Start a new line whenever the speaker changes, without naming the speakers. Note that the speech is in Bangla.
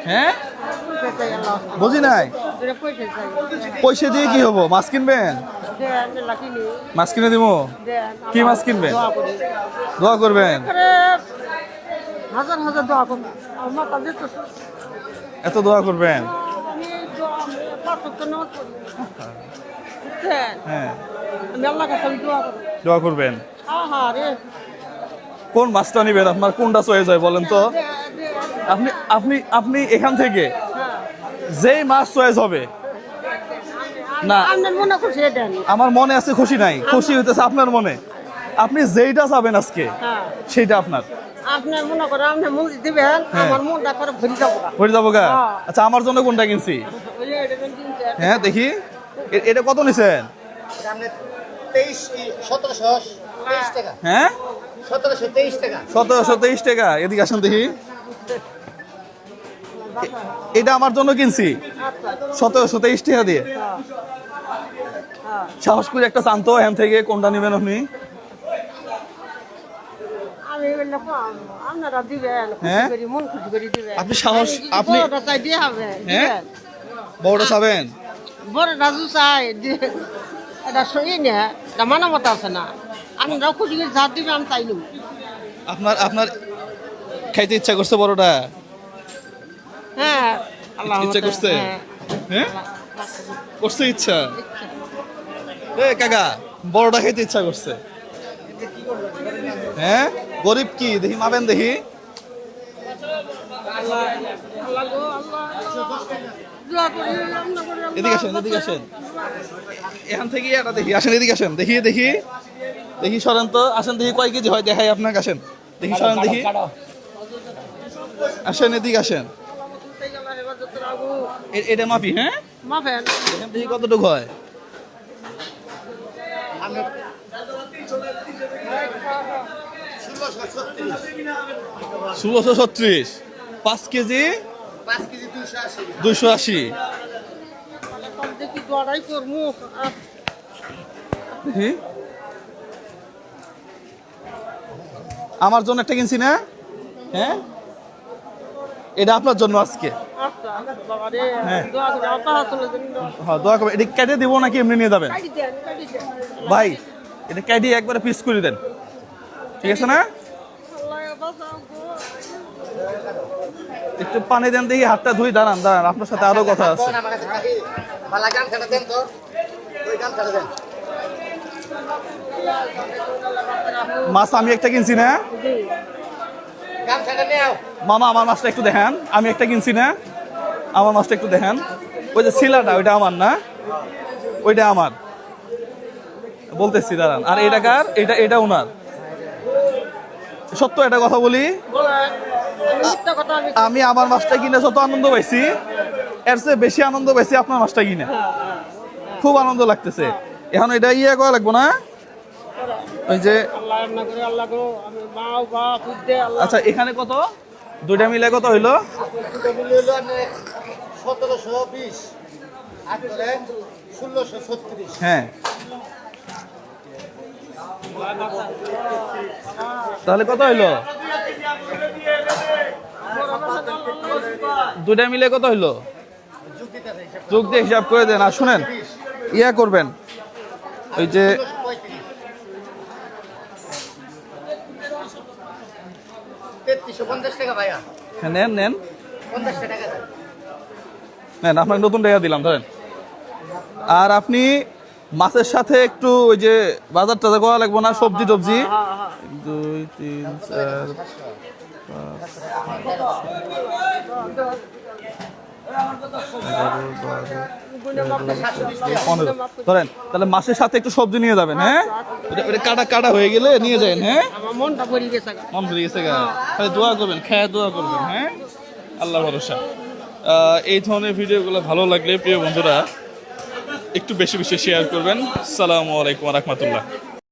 হ্যাঁ বুঝি নাই পয়সা দিয়ে কি হবো? মাছ কিনবেন? মাছ কিনে দিব। কি মাছ কিনবেন? দোয়া করবেন।
হাজার হাজার দোয়া করবেন।
এত দোয়া করবেন? হ্যাঁ দোয়া করবেন। কোন মাছটা নিবেন? আপনার কোনটা চয়েস হয় বলেন তো? আপনি আপনি আপনি এখান থেকে যেই মাছ চয়েস হবে না, আমার মনে আছে খুশি নাই, খুশি হইতেছে আপনার মনে। আপনি যেইটা চাবেন আজকে সেইটা আপনার।
আপনার মনে করেন আপনি মুখ দিবেন, আমার মনটা করে ভরে যাবো
গা। আচ্ছা আমার জন্য কোনটা কিনছি? হ্যাঁ দেখি এটা কত নিছেন? হ্যাঁ 1723 টাকা। এদিকে আসেন দেখি। এটা আমার জন্য কিনছি 1723 টাকা দিয়ে। সাহস করে একটা চান্ত এখান থেকে কোনটা নেবেন আপনি? আপনি সাহস আপনি বড়টা চাবেন?
বড়টা চাই এটা সই না, এটা মানা মতো আছে না। আপনারা খুশি করে ঝাড় দিবে, আমি চাইনি।
আপনার আপনার খাইতে ইচ্ছা করছে বড়টা?
হ্যাঁ
ইচ্ছা করছে? হ্যাঁ করছে ইচ্ছা। কাকা বড়টা খাইতে ইচ্ছা করছে। হ্যাঁ গরিব কি দেখি মাবেন দেখি। এদিকে আসেন, এদিকে আসেন, এখান থেকে এটা দেখি। আসেন এদিকে আসেন, দেখি দেখি দেখি সরেন তো। আসেন দেখি কয় কেজি হয় দেখাই আপনাকে। আসেন দেখি, সরেন দেখি। আসেন এদিকে আসেন। এটা মাপি। হ্যাঁ
মাপেন
দেখি কতটুকু হয়। 1636 5 কেজি 280। আমার জন্য একটা কিনছি না? হ্যাঁ এটা আপনার জন্য আজকে। হ্যাঁ দোয়া করবেন। এটা কেটে দিব নাকি এমনি নিয়ে যাবেন? ভাই এটা কেটে একবারে পিস করে দেন, ঠিক আছে না? একটু পানি দেন দেখি, হাতটা ধুই। দাঁড়ান দাঁড়ান, আপনার সাথে আরো কথা আছে। মাছ আমি একটা কিনছি না মামা? আমার মাছটা একটু দেখেন। আমি একটা কিনছি না, আমার মাছটা একটু দেখেন। ওই যে শিলাটা ওইটা আমার না, ওইটা আমার বলতেছি। দাঁড়ান। আর এই টাকার এটা এটা ওনার। সত্য একটা কথা বলি, আমি আমার মাছটা কিনে যত আনন্দ পাইছি এর চেয়ে বেশি আনন্দ পাইছি আপনার মাছটা কিনে। খুব আনন্দ লাগতেছে। এখন এটা ইয়ে করা লাগবো না? ওই যে আচ্ছা এখানে কত? দুইটা মিলে কত হইলো?
1720 আর 1636।
হ্যাঁ তাহলে কত হইলো? দুইটা মিলে কত হইলো? যোগ দিয়ে হিসাব করে দেন। আর শুনেন, ইয়া করবেন ওই যে
3350 টাকা ভাইয়া।
নেন নেন
50 টাকা
নেন, আপনাকে নতুন টাকা দিলাম ধরেন। আর আপনি মাছের সাথে একটু ওই যে বাজার টাজার করা লাগবো না? সবজি টবজি 2 3 4 5 ধরেন। তাহলে মাছের সাথে একটু সবজি নিয়ে যাবেন। হ্যাঁ এটা কাটা কাটা হয়ে গেলে নিয়ে যাবেন। হ্যাঁ মন ভরে গেছে গা। তাহলে দোয়া করবেন, খেয়ে দোয়া করবেন। হ্যাঁ আল্লাহ ভরসা। এই ধরনের ভিডিওগুলো ভালো লাগলে প্রিয় বন্ধুরা একটু বেশি বেশি শেয়ার করবেন। আসসালামু আলাইকুম ওয়া রাহমাতুল্লাহ।